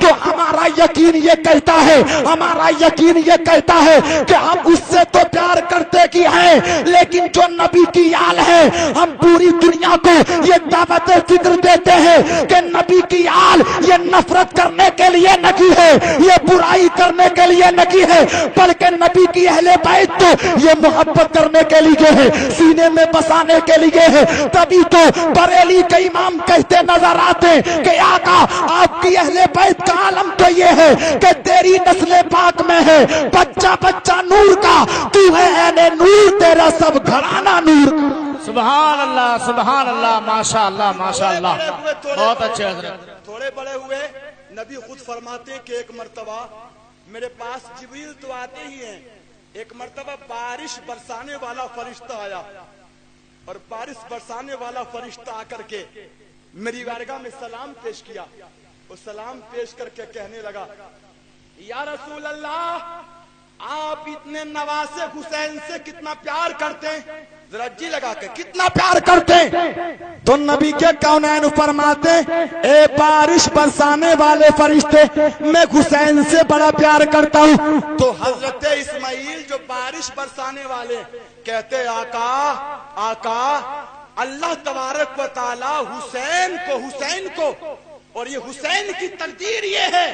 تو ہمارا یقین یہ کہتا ہے کہ ہم اس سے تو پیار کرتے کی ہیں، لیکن جو نبی کی آل ہے ہم پوری دنیا کو یہ دعوت فکر دیتے ہیں کہ نبی کی آل یہ نفرت کرنے کے لیے نہیں ہے، یہ برائی کرنے کے لیے نہیں ہے، بلکہ نبی کی اہل بیت تو یہ محبت کرنے کے لیے ہے، سینے میں بسانے کے لیے ہے۔ تبھی تو بریلی کے امام کہتے نظر آتے کہ آقا آپ کی اہل بیت کا عالم تو یہ ہے کہ تیری نسل پاک میں ہے بچہ بچہ نور کا، تو ہے عین نور، تیرا سب گھرانہ نور۔ سبحان اللہ، ماشاء اللہ، ماشاء اللہ، بہت اچھے حضرت۔ تھوڑے بڑے ہوئے نبی خود فرماتے ہیں کہ ایک مرتبہ میرے پاس جبریل تو آتے ہی ہیں، ایک مرتبہ بارش برسانے والا فرشتہ آیا، اور بارش برسانے والا فرشتہ آ کر کے میری بارگاہ میں سلام پیش کیا، اور سلام پیش کر کے کہنے لگا یا رسول اللہ آپ اتنے نواسے حسین سے کتنا پیار کرتے ہیں، ذرا جی لگا کے کتنا پیار کرتے ہیں؟ تو نبی کے کونین فرماتے اے بارش برسانے والے فرشتے میں حسین سے بڑا پیار کرتا ہوں۔ تو حضرت اسماعیل جو بارش برسانے والے کہتے آقا اللہ تبارک و تعالی حسین کو اور یہ حسین کی تقدیر یہ ہے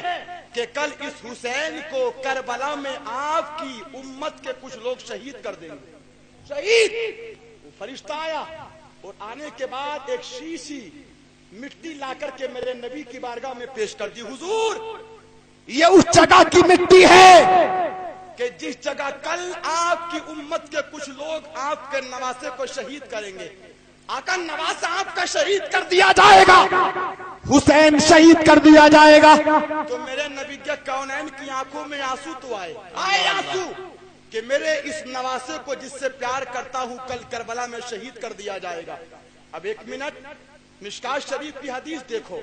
کہ کل اس حسین کو کربلا میں آپ کی امت کے کچھ لوگ شہید کر دیں گے، شہید۔ وہ فرشتہ آیا اور آنے کے بعد ایک شیشی مٹی لا کر کے میرے نبی کی بارگاہ میں پیش کر دی، حضور یہ اس جگہ کی مٹی ہے کہ جس جگہ کل آپ کی امت کے کچھ لوگ آپ کے نواسے کو شہید کریں گے، آقا نواسا آپ کا شہید کر دیا جائے گا، حسین شہید کر دیا جائے گا۔ تو میرے نبی کے کونین کی آنکھوں میں آنسو تو آئے آنسو کہ میرے اس نواسے کو جس سے پیار کرتا ہوں کل کربلا میں شہید کر دیا جائے گا۔ اب ایک منٹ مشکات شریف کی حدیث دیکھو،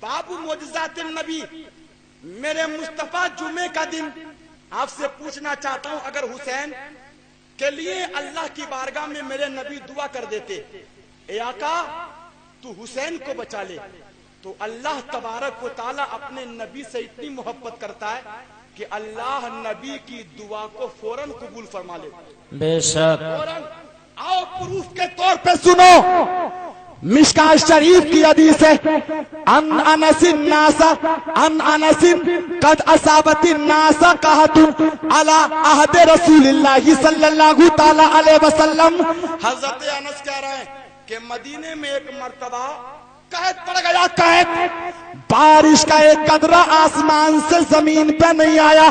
باب معجزات النبی۔ میرے مصطفیٰ جمعے کا دن آپ سے پوچھنا چاہتا ہوں، اگر حسین کے لیے اللہ کی بارگاہ میں میرے نبی دعا کر دیتے اے آقا تو حسین کو بچا لے، تو اللہ تبارک و تعالی اپنے نبی سے اتنی محبت کرتا ہے کہ اللہ نبی کی دعا کو فوراً قبول فرما لے، بے شک۔ فوراً۔ آؤ پروف کے طور پہ سنو، مشکات شریف کی حدیث ہے، ان انس قد اصابت الناس قحط علی عہد رسول اللہ صلی اللہ تعالی علیہ وسلم۔ حضرت انس کہہ رہے ہیں کہ مدینے میں ایک مرتبہ قحط پڑ گیا، بارش کا ایک قطرہ آسمان سے زمین پہ نہیں آیا،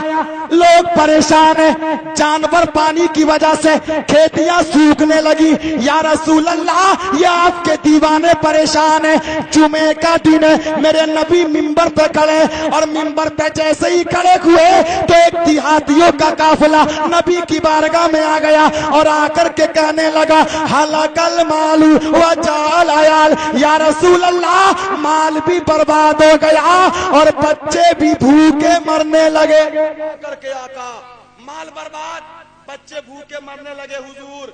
لوگ پریشان ہیں، جانور پانی کی وجہ سے کھیتیاں سوکھنے لگی۔ یا رسول اللہ یہ آپ کے دیوانے پریشان ہیں، جمعے کا دن ہے، میرے نبی ممبر پہ کھڑے، اور ممبر پہ جیسے ہی کھڑے ہوئے تو ایک دیہاتیوں کا قافلہ نبی کی بارگاہ میں آ گیا اور آ کر کے کہنے لگا ہلاک المال وجال عیال، یا رسول اللہ مال بھی برباد ہو گیا اور بچے بھی بھوکے مرنے لگے۔ کر کے آقا مال برباد، بچے بھوکے مرنے لگے، حضور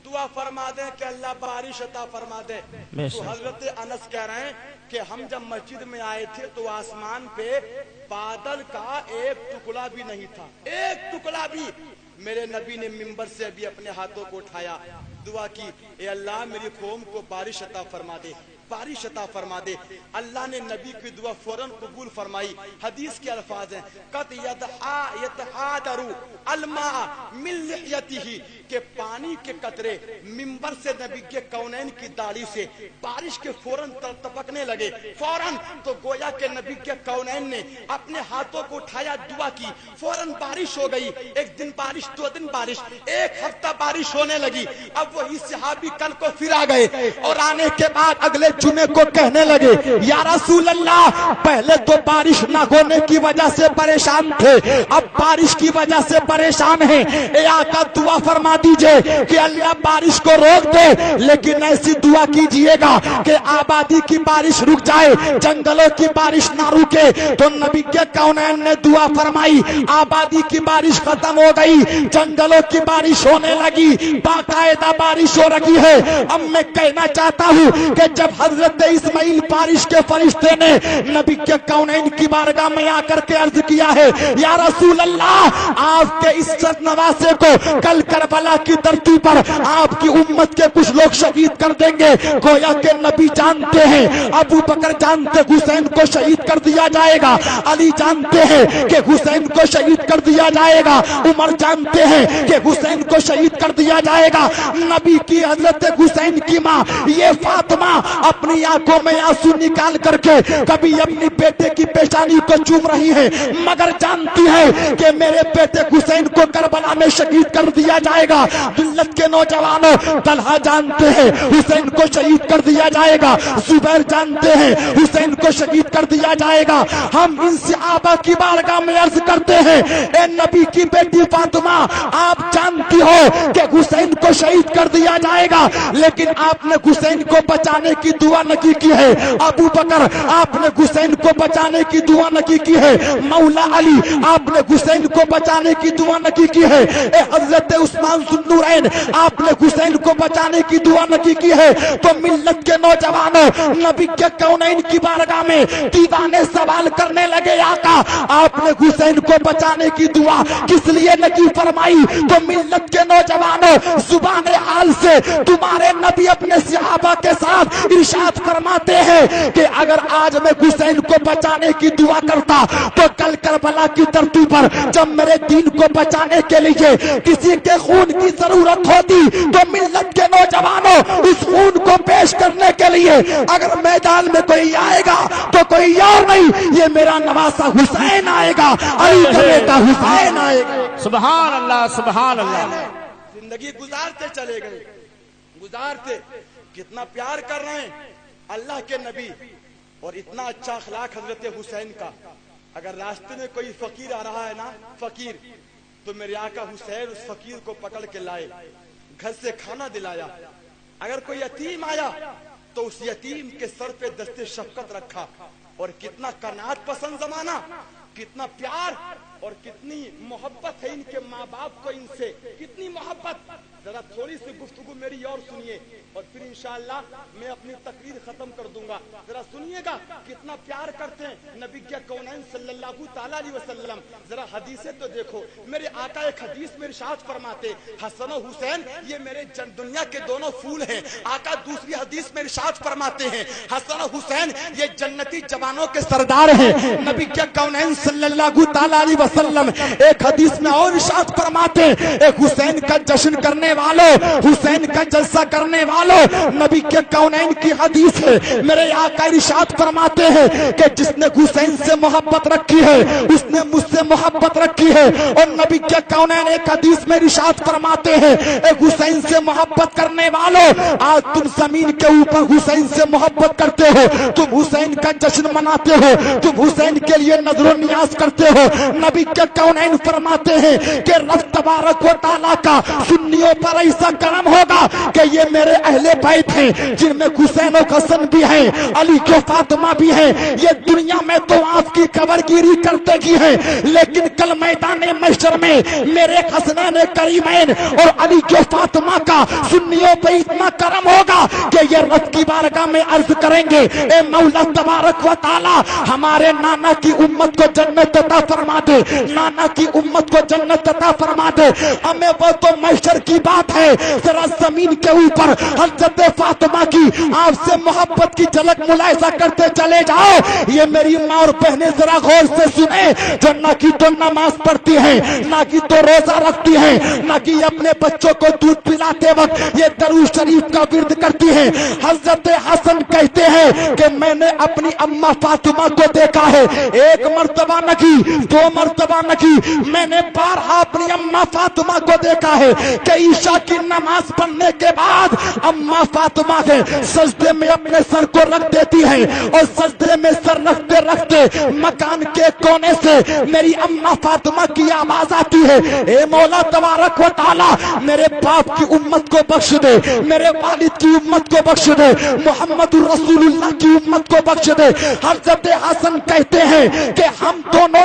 دعا فرما دیں کہ اللہ بارش عطا فرما دے۔ تو حضرت انس کہہ رہے ہیں کہ ہم جب مسجد میں آئے تھے تو آسمان پہ بادل کا ایک ٹکڑا بھی نہیں تھا، ایک ٹکڑا بھی۔ میرے نبی نے ممبر سے ابھی اپنے ہاتھوں کو اٹھایا، دعا کی اے اللہ میری قوم کو بارش عطا فرما دے، بارش عطا فرما دے۔ اللہ نے نبی کی دعا فوراً قبول فرمائی۔ حدیث کے الفاظ ہیں قد یتحادر الماء من لحیتہ، کہ پانی کے قطرے منبر سے نبی کے کونین کی داڑھی سے بارش کے فوراً ٹپکنے لگے، فوراً۔ تو گویا کہ نبی کے کونین نے اپنے ہاتھوں کو اٹھایا، دعا کی، فوراً بارش ہو گئی۔ ایک دن بارش، 2 دن بارش، 1 ہفتہ بارش ہونے لگی۔ اب وہی صحابی کل کو پھر آ گئے اور آنے کے بعد اگلے جمعے کو کہنے لگے یا رسول اللہ پہلے تو بارش نہ ہونے کی وجہ سے پریشان تھے، اب بارش کی وجہ سے پریشان ہیں، اے آقا دعا فرما دیجئے کہ اللہ بارش کو روک دے، لیکن ایسی دعا کیجئے گا کہ آبادی کی بارش رک جائے، جنگلوں کی بارش نہ رکے۔ تو نبی کے کونین نے دعا فرمائی، آبادی کی بارش ختم ہو گئی، جنگلوں کی بارش ہونے لگی، باقاعدہ بارش ہو رہی ہے. اب میں کہنا چاہتا ہوں کہ جب حضرت اسماعیل بارش کے فرشتے نے نبی کے کونین کی بارگاہ میں آ کر کے عرض کیا ہے یا رسول اللہ آپ کے اس نواسے کو کل کربلا کی دھرتی پر آپ کی امت کے کچھ لوگ شہید کر دیں گے. گویا کہ نبی جانتے ہیں, ابو بکر جانتے حسین کو شہید کر دیا جائے گا, علی جانتے ہیں کہ حسین کو شہید کر دیا جائے گا, عمر جانتے ہیں کہ حسین کو شہید کر دیا جائے گا. نبی کی حضرت حسین کی ماں یہ فاطمہ اپنی آنکھوں میں آنسو نکال کر کے کبھی اپنی بیٹے کی پیشانی کو چوم رہی ہے, مگر جانتی ہے کہ میرے بیٹے حسین کو کربلا میں شہید کر دیا جائے گا. ملت کے نوجوانوں, طلحہ جانتے ہیں حسین کو شہید کر دیا جائے گا, زبیر جانتے ہیں حسین کو شہید کر دیا جائے گا. ہم ان صحابہ کی بارگاہ میں عرض کرتے ہیں اے نبی کی بیٹی فاطمہ آپ جانتی ہو کہ حسین کو شہید کر دیا جائے گا, لیکن آپ نے حسین کو بچانے کی دعا نہیں کی ہے. ابو بکر آپ نے حسین کو بچانے کی دعا نہیں کی ہے. مولا علی آپ نے حسین کو بچانے کی دعا نہیں کی ہے. اے حضرت عثمان ذوالنورین آپ نے حسین کو بچانے کی دعا نہیں کی ہے. تو ملت کے نوجوانوں, نبی کے کونین کی بارگاہ میں دیوانے سوال کرنے لگے آقا آپ نے حسین کو بچانے کی دعا کس لیے نہیں فرمائی؟ تو ملت کے نوجوانوں زبان حال سے تمہارے نبی اپنے صحابہ کے ساتھ ارشاد فرماتے ہیں کہ اگر آج میں حسین کو بچانے کی دعا کرتا تو کل کربلا کی دھرتی پر جب میرے دین کو بچانے کے لیے کسی کے خون کی ضرورت ہوتی تو ملت کے نوجوانوں اس خون کو پیش کرنے کے لیے اگر میدان میں کوئی آئے گا تو کوئی اور نہیں, یہ میرا نواسا حسین آئے گا, علی کا بیٹا حسین آئے گا. سبحان اللہ سبحان اللہ. زندگی گزارتے چلے گئے, گزارتے کتنا پیار کر رہے ہیں اللہ کے نبی اور اتنا اچھا اخلاق حضرت حسین کا. اگر راستے میں کوئی فقیر آ رہا ہے نا, فقیر, تو میرے آقا حسین اس فقیر کو پکڑ کے لائے, گھر سے کھانا دلایا. اگر کوئی یتیم آیا تو اس یتیم کے سر پہ دستے شفقت رکھا. اور کتنا قناعت پسند زمانہ, کتنا پیار اور کتنی محبت ہے ان کے ماں باپ کو, ان سے کتنی محبت. ذرا تھوڑی سی گفتگو میری اور سنیے اور پھر انشاءاللہ میں اپنی تقریر ختم کر دوں گا. ذرا سنیے گا کتنا پیار کرتے ہیں نبی کے کونین صلی اللہ تعالی علیہ وسلم. ذرا حدیثیں تو دیکھو, میرے آقا ایک حدیث میں ارشاد فرماتے حسن و حسین یہ میرے دنیا کے دونوں پھول ہیں. آقا دوسری حدیث میں ارشاد فرماتے ہیں حسن و حسین یہ جنتی جوانوں کے سردار ہیں. نبی کے کونین صلی اللہ تعالی علیہ وسلم ایک حدیث میں اور ارشاد فرماتے ایک حسین کا جشن کرنے والوں, حسین کا جلسہ کرنے والوں, نبی کے کونین کی حدیث ہے. میرے آقا ارشاد فرماتے ہیں کہ جس نے حسین سے محبت رکھی ہے اس نے مجھ سے محبت رکھی ہے. اور نبی کے کونین ایک حدیث میں ارشاد فرماتے ہیں اے حسین سے محبت کرنے والوں, آج تم زمین کے اوپر حسین سے محبت کرتے ہو, تم حسین کا جشن مناتے ہو, تم حسین کے لیے نظر و نیاز کرتے ہو. نبی کے کونین فرماتے ہیں کہ رب تبارک و تعالیٰ کا سنیوں پر ایسا کرم ہوگا کہ یہ میرے اہل بیت ہیں جن میں حسین و حسن بھی ہیں, علی و فاطمہ بھی ہیں. یہ دنیا میں تو آپ کی قبر گیری کرتے کی ہے, لیکن کل میدان محشر میں میرے حسنین کریمین اور علی و فاطمہ کا سنیوں پہ اتنا کرم ہوگا کہ یہ رب کی بارگاہ میں عرض کریں گے اے مولا تبارک و تعالی ہمارے نانا کی امت کو جنت عطا فرما دے, نانا کی امت کو جنت عطا فرما دے. ہمیں وہ تو محشر کی بات ہے, ذرا زمین کے اوپر حضرت فاطمہ کی آپ سے محبت کی جھلک ملاحظہ کرتے چلے جاؤ. یہ میری ماں اور بہنیں ذرا غور سے سنیں جو نہ کی تو نماز پڑھتی ہیں, نہ کی تو روزہ رکھتی ہیں, نہ کی اپنے بچوں کو دودھ پلاتے وقت یہ درود شریف کا ورد کرتی ہیں. حضرت حسن کہتے ہیں کہ میں نے اپنی اماں فاطمہ کو دیکھا ہے, ایک مرتبہ نہ کی, دو مرتبہ نہ کی, میں نے بارہا اپنی اماں فاطمہ کو دیکھا ہے کہ عشاء کی نماز پڑھنے کے بعد اماں فاطمہ کے سجدے میں اپنے سر کو رکھ دیتی ہیں اور سجدے میں سر رکھتے رکھتے مکان کے کونے سے میری اماں فاطمہ کی آواز آتی ہے اے مولا تبارک و تعالی میرے باپ کی امت کو بخش دے, میرے والد کی امت کو بخش دے, محمد رسول اللہ کی امت کو بخش دے. حضرت حسن کہتے ہیں کہ ہم دونوں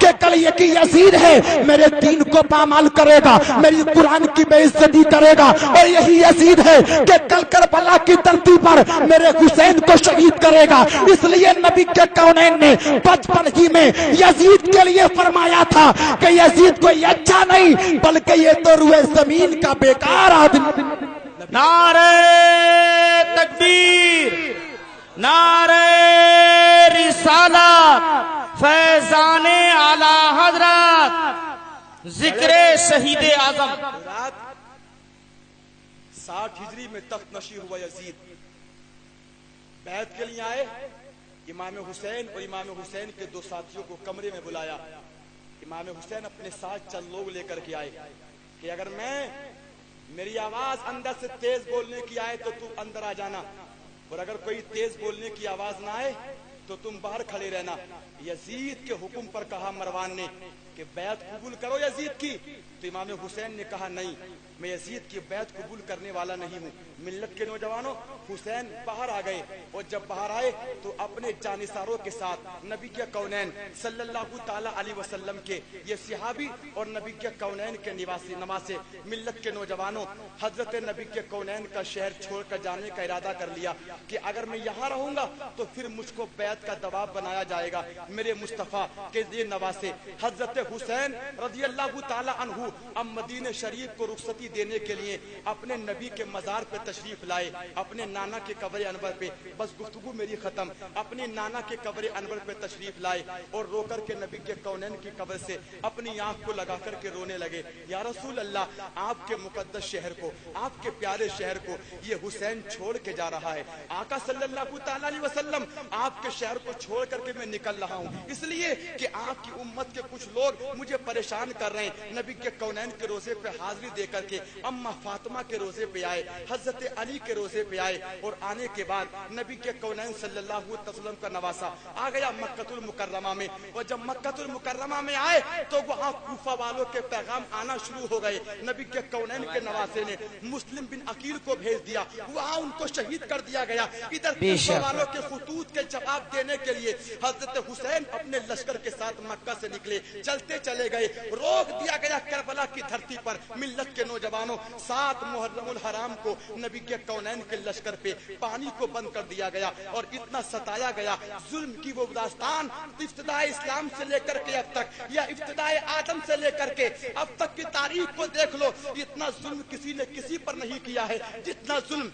کہ کل یہ کی یزید ہے میرے دین کو پامال کرے گا, میری قرآن کی بے عزتی کرے گا, اور یہی یزید ہے کہ کل کربلا کی دھرتی پر میرے حسین کو شہید کرے گا. اس لیے نبی کے کونین نے بچپن ہی میں یزید کے لیے فرمایا تھا کہ یزید کوئی اچھا نہیں بلکہ یہ تو روئے زمین کا بیکار آدمی. نعرہ تکبیر, نعرہ رسالت, فیضان اعلی حضرت, ذکر شہید اعظم. رات 60 ہجری میں تخت نشین ہوا یزید. بیعت کے لیے آئے, امام حسین اور امام حسین کے 2 ساتھیوں کو کمرے میں بلایا. امام حسین اپنے ساتھ چند لوگ لے کر کے آئے کہ اگر میری آواز اندر سے تیز بولنے کی آئے تو تم اندر آ جانا, اور اگر کوئی تیز بولنے کی آواز نہ آئے تو تم باہر کھڑے رہنا. یزید کے حکم پر کہا مروان نے کہ بیعت قبول کرو یزید کی, تو امام حسین نے کہا نہیں, میں یزید کی بیعت قبول کرنے والا نہیں ہوں. ملت کے نوجوانوں, حسین باہر آ گئے, اور جب باہر آئے تو اپنے جانثاروں کے ساتھ نبی کے کونین صلی اللہ تعالی علیہ وسلم کے یہ صحابی اور نبی کے کونین کے نواسے ملت کے نوجوانوں, حضرت نبی کے کونین کا شہر چھوڑ کر جانے کا ارادہ کر لیا کہ اگر میں یہاں رہوں گا تو پھر مجھ کو بیعت کا دباؤ بنایا جائے گا. میرے مصطفیٰ کے یہ نواسے حضرت حسین رضی اللہ تعالی عنہ اب مدینہ شریف کو رخصتی دینے کے لیے اپنے نبی کے مزار پہ تشریف لائے, اپنے نانا کے قبر انور پہ. بس گفتگو میری ختم. اپنے نانا کے قبر انور پہ تشریف لائے اور رو کر کے نبی کے کونین کی قبر سے اپنی آنکھ کو لگا کر کے رونے لگے. یا رسول اللہ, آپ کے مقدس شہر کو, آپ کے پیارے شہر کو یہ حسین چھوڑ کے جا رہا ہے. آقا صلی اللہ تعالی علیہ وسلم, آپ کے شہر کو چھوڑ کر کے میں نکل رہا ہوں اس لیے کہ آپ کی امت کے کچھ لوگ مجھے پریشان کر رہے ہیں. نبی کے کونین کے روزے پہ حاضری دے کر کے اما فاطمہ کے روزے پہ آئے, حضرت علی کے روزے پہ آئے, اور آنے کے بعد نبی کے کونین صلی اللہ علیہ وسلم کا نواسا آ گیا مکہ المکرمہ میں. اور جب مکہ المکرمہ میں آئے تو وہاں کوفہ والوں کے پیغام آنا شروع ہو گئے. نبی کے کونین کے نواسے نے مسلم بن عقیل کو بھیج دیا, وہاں ان کو شہید کر دیا گیا. ادھر کوفہ والوں کے خطوط کے جواب دینے کے لیے حضرت حسین اپنے لشکر کے ساتھ مکہ سے نکلے, چلتے چلے گئے. روک دیا گیا کربلا کی دھرتی پر. ملت کے نوجوانوں, 7 محرم الحرام کو نبی کے کونین کے لشکر پہ پانی کو بند کر دیا گیا اور اتنا ستایا گیا. ظلم کی وہ داستان ابتدائے اسلام سے لے کر کے اب تک, یا ابتدائے آدم سے لے کر کے اب تک کی تاریخ کو دیکھ لو, اتنا ظلم کسی نے کسی پر نہیں کیا ہے جتنا ظلم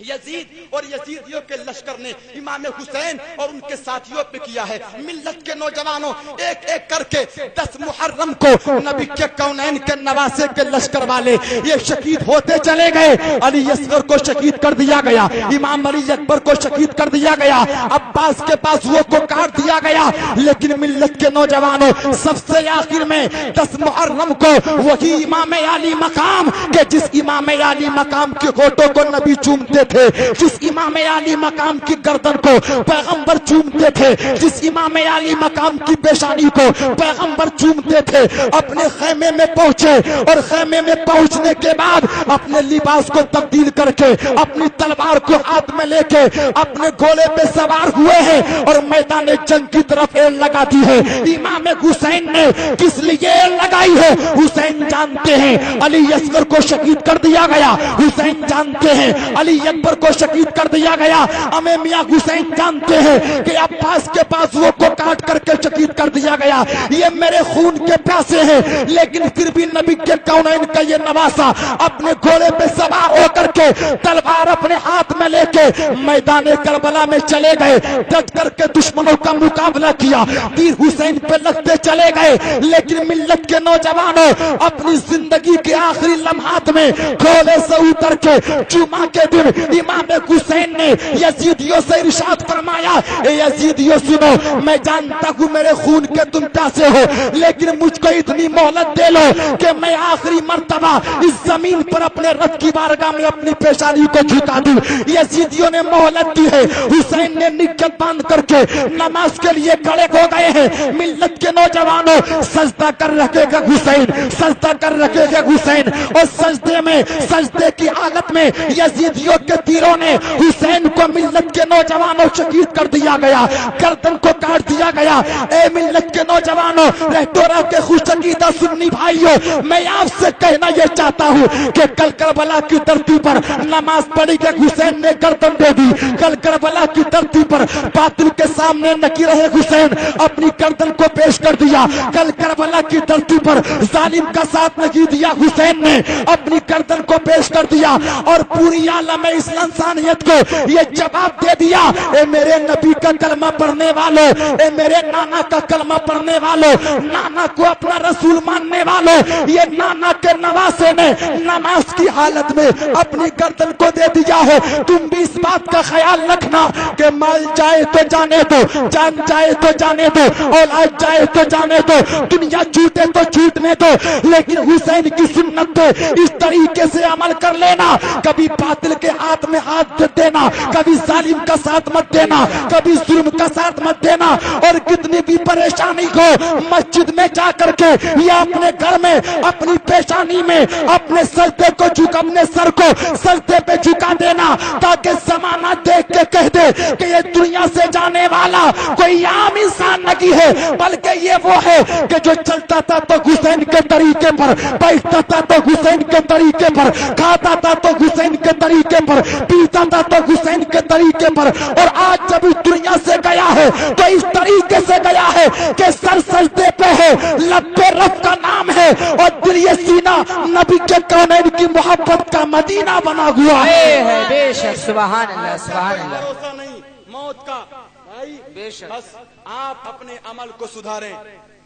یزید اور یزیدیوں کے لشکر نے امام حسین اور ان کے ساتھیوں پہ کیا ہے. ملت کے نوجوانوں, ایک ایک کر کے 10 محرم کو نبی کے کونین کے نواسے کے لشکر والے یہ شہید ہوتے چلے گئے. علی اصغر کو شہید کر دیا گیا, امام علی اکبر کو شہید کر دیا گیا, عباس کے بازوؤں کو کاٹ دیا گیا. لیکن ملت کے نوجوانوں, سب سے آخر میں 10 محرم کو وہی امام علی مقام کہ جس امام علی مقام کے ہونٹوں کو نبی چومتے تھے, جس امام علی مقام کی گردن کو پیغمبر چومتے تھے, جس امام علی مقام کی پیشانی کو پیغمبر چومتے تھے, اپنے خیمے میں پہنچے اور خیمے میں پہنچنے کے بعد اپنے لباس کو تبدیل کر کے اپنی تلوار کو ہاتھ میں لے کے اپنے گھوڑے پہ سوار ہوئے ہیں اور میدان جنگ کی طرف لگا دی ہے. امام حسین نے کس لیے لگائی ہے حسین جانتے ہیں. علی اصغر کو شہید کر دیا گیا, حسین جانتے ہیں. علی اکبر کو شہید کر دیا گیا. امام میاں حسین جانتے ہیں کہ عباس کے بازوؤں کو کاٹ کر کے شہید کر دیا گیا. یہ میرے خون کے پیاسے ہیں, لیکن پھر بھی نبی کے کونین کا یہ نواسا اپنے گھوڑے پہ سوار ہو کر کے تلوار اپنے ہاتھ میں لے کے میدان کربلا میں چلے گئے. ڈٹ کر کے دشمنوں کا مقابلہ کیا, تیر حسین پہ لگتے چلے گئے. لیکن ملت کے نوجوانوں, اپنی زندگی کے آخری لمحات میں گھوڑے سے اتر کے جمعہ کے دن امام حسین نے یزیدیوں سے ارشاد فرمایا, اے یزیدیوں سنو, میں جانتا ہوں میرے خون کے تم پیاسے ہو, لیکن مجھ کو اتنی مہلت دے لو کہ میں آخری مرتبہ اس زمین پر اپنے رب کی بارگاہ میں اپنی پیشانی کو جھکا دوں. یزیدیوں نے مہلت دی ہے. حسین نے نکت باندھ کر کے نماز کے لیے کھڑے ہو گئے ہیں. ملت کے نوجوانوں, سجدہ کر رکھے گا حسین, سجدہ کر رکھے گا حسین, اور سجدے میں, سجدے کی حالت میں یزیدیوں کے تیروں نے حسین کو ملت کے نوجوانوں شہید کر دیا گیا, گردن کو کاٹ دیا گیا. اے ملت کے نوجوانوں, ریٹورا کے خوش عقیدہ سنی بھائیوں, میں آپ سے کہنا یہ چاہتا ہوں کہ کل کربلا کی دھرتی پر نماز پڑھی کہ حسین نے گردن دے دی. کل کربلا کی دھرتی پر باطل کے سامنے نکی رہے حسین اپنی گردن کو پیش کر دیا. کل کربلا کی دھرتی پر ظالم کا ساتھ نہیں دیا, حسین نے اپنی گردن کو پیش کر دیا اور پوری عالم انسانیت کو یہ جواب دے دیا, اے میرے نبی کا کلمہ پڑھنے والوں, اے میرے نانا کا کلمہ پڑھنے والوں, نانا کو اپنا رسول ماننے والوں, یہ نانا کے نواسے نے نماز کی حالت میں اپنی گردن کو دے دیا ہے. تم بھی اس بات کا خیال رکھنا کہ مال جائے تو جانے دو, جان جائے تو جانے دو, اولاد جائے تو جانے دو, دنیا چھوٹے تو چھوٹنے دو, لیکن حسین کی سنت پہ اس طریقے سے عمل کر لینا. کبھی باطل کے ہاتھ میں ہاتھ دینا, کبھی ظالم کا ساتھ مت دینا, کبھی ظلم کا ساتھ مت دینا. اور کتنی بھی پریشانی ہو مسجد میں جا کر کے یا اپنے گھر میں اپنی پیشانی میں اپنے سجدے کو جھکا, اپنے سر کو سجدے پہ جھکا دینا تاکہ زمانہ دیکھ کے کہہ دے کہ یہ دنیا سے جانے والا کوئی عام انسان نہیں ہے, بلکہ یہ وہ ہے کہ جو چلتا تھا تو حسین کے طریقے پر, بیٹھتا تھا تو حسین کے طریقے پر, کھاتا تھا تو حسین کے طریقے پر, پیتا تھا تو حسین کے طریقے پر. اور آج جب اس دنیا سے گیا ہے تو اس طریقے سے گیا ہے کہ سر سجدے پہ ہے, لب پہ رب کا نام ہے اور دل یہ سینہ نبی کے کونین کی محبت کا مدینہ بنا ہوا ہے. بے شک, سبحان اللہ, سبحان اللہ. بھروسہ نہیں موت کا بھائی, بے شک. بس آپ اپنے عمل کو سدھاریں.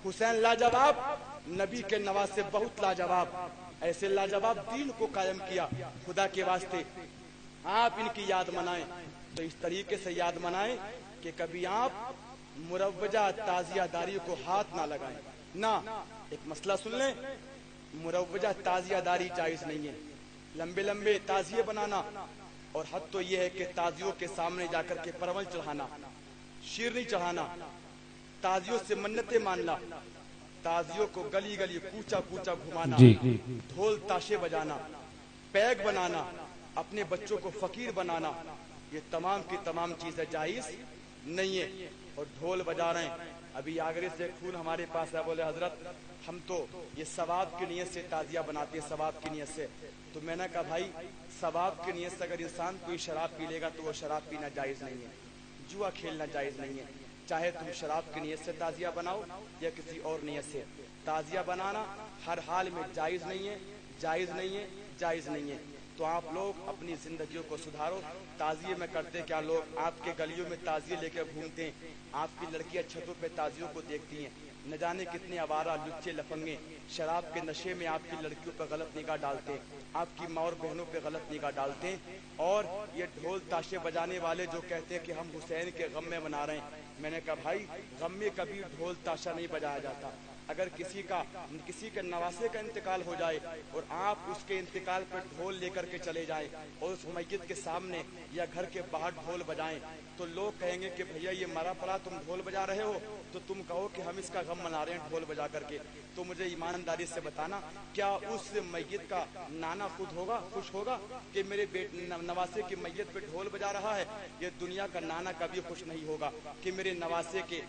حسین لاجواب, نبی کے نواسے بہت لاجواب, ایسے لاجواب دین کو قائم کیا. خدا کے واسطے آپ ان کی یاد منائیں تو اس طریقے سے یاد منائیں کہ کبھی آپ مروجہ تعزیہ داری کو ہاتھ نہ لگائیں. نہ, ایک مسئلہ سن لیں, مروجہ تعزیہ داری جائز نہیں ہے. لمبے لمبے تعزیے بنانا, اور حد تو یہ ہے کہ تعزیوں کے سامنے جا کر کے پرول چڑھانا, شیرنی چڑھانا, تعزیوں سے منتیں ماننا, تعزیوں کو گلی گلی کوچا کوچا گھمانا, ڈھول تاشے بجانا, پیگ بنانا, اپنے بچوں کو فقیر بنانا, یہ تمام کی تمام چیزیں جائز نہیں ہے. اور ڈھول بجا رہے ہیں, ابھی آگرے سے ایک پھول ہمارے پاس ہے, بولے حضرت ہم تو یہ ثواب کی نیت سے تعزیہ بناتے ہیں, ثواب کی نیت سے. تو میں نے کہا بھائی ثواب کی نیت سے اگر انسان کوئی شراب پی لے گا تو وہ شراب پینا جائز نہیں ہے, جوا کھیلنا جائز نہیں ہے. چاہے تم شراب کی نیت سے تعزیہ بناؤ یا کسی اور نیت سے, تعزیہ بنانا ہر حال میں جائز نہیں ہے, جائز نہیں ہے, جائز نہیں ہے. تو آپ لوگ اپنی زندگیوں کو سدھارو. تعزیے میں کرتے کیا لوگ, آپ کے گلیوں میں تعزیے لے کے گھومتے ہیں, آپ کی لڑکیاں چھتوں پہ تعزیوں کو دیکھتی ہیں, نہ جانے کتنے آوارہ لچے لفنگے شراب کے نشے میں آپ کی لڑکیوں پہ غلط نگاہ ڈالتے ہیں, آپ کی ماں اور بہنوں پہ غلط نگاہ ڈالتے ہیں. اور یہ ڈھول تاشے بجانے والے جو کہتے ہیں کہ ہم حسین کے غم میں منا رہے ہیں, میں نے کہا بھائی غم میں کبھی ڈھول تاشا نہیں بجایا جاتا. اگر کسی کے نواسے کا انتقال ہو جائے اور آپ اس کے انتقال پر ڈھول لے کر کے چلے جائیں اور اس میت کے سامنے یا گھر کے باہر ڈھول بجائیں تو لوگ کہیں گے کہ بھیا یہ مرا پڑا تم ڈھول بجا رہے ہو, تو تم کہو کہ ہم اس کا غم منا رہے ہیں ڈھول بجا کر کے. تو مجھے ایمانداری سے بتانا, کیا اس میت کا نانا خود ہوگا, خوش ہوگا کہ میرے نواسے کی میت پہ ڈھول بجا رہا ہے؟ یہ دنیا کا نانا کبھی خوش نہیں ہوگا کہ میرے نواسے کے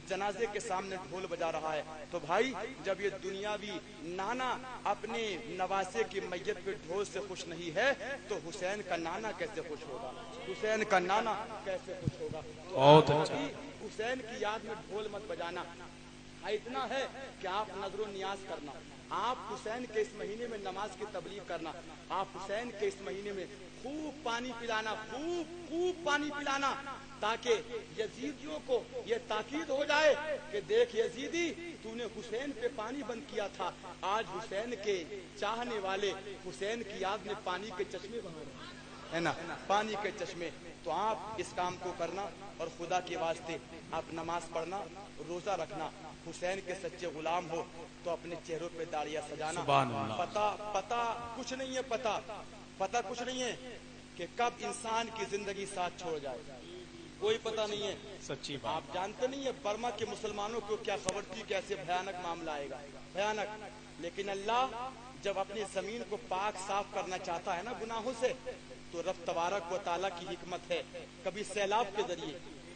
جنازے کے سامنے ڈھول بجا رہا ہے. تو بھائی جب یہ دنیاوی نانا اپنے نواسے کی میت پہ ڈھول سے خوش نہیں ہے تو حسین کا نانا کیسے خوش ہوگا, حسین کا نانا کیسے خوش ہوگا؟ بہت اچھا. حسین کی یاد میں ڈھول مت بجانا. اتنا ہے کہ آپ نظر و نیاز کرنا, آپ حسین کے اس مہینے میں نماز کی تبلیغ کرنا, آپ حسین کے اس مہینے میں خوب پانی پلانا, خوب پانی پلانا, تاکہ یزیدیوں کو یہ تاکید ہو جائے کہ دیکھ یزیدی تو نے حسین پہ پانی بند کیا تھا, آج حسین کے چاہنے والے حسین کی یاد میں پانی کے چشمے بہا رہے ہیں نا, پانی کے چشمے. تو آپ اس کام کو کرنا, اور خدا کے واسطے آپ نماز پڑھنا, روزہ رکھنا. حسین کے سچے غلام ہو تو اپنے چہروں پہ داڑیاں سجانا. پتا کچھ نہیں ہے, پتا کچھ نہیں ہے کہ کب انسان کی زندگی ساتھ چھوڑ جائے, کوئی پتہ نہیں ہے. سچی بات. آپ جانتے نہیں ہے برما کے مسلمانوں کو کیا خبر تھی, کیسے بھیانک معاملہ آئے گا, بھیانک. لیکن اللہ جب اپنی زمین کو پاک صاف کرنا چاہتا ہے نا گناہوں سے, تو رب تبارک و تعالیٰ کی حکمت ہے, کبھی سیلاب کے ذریعے,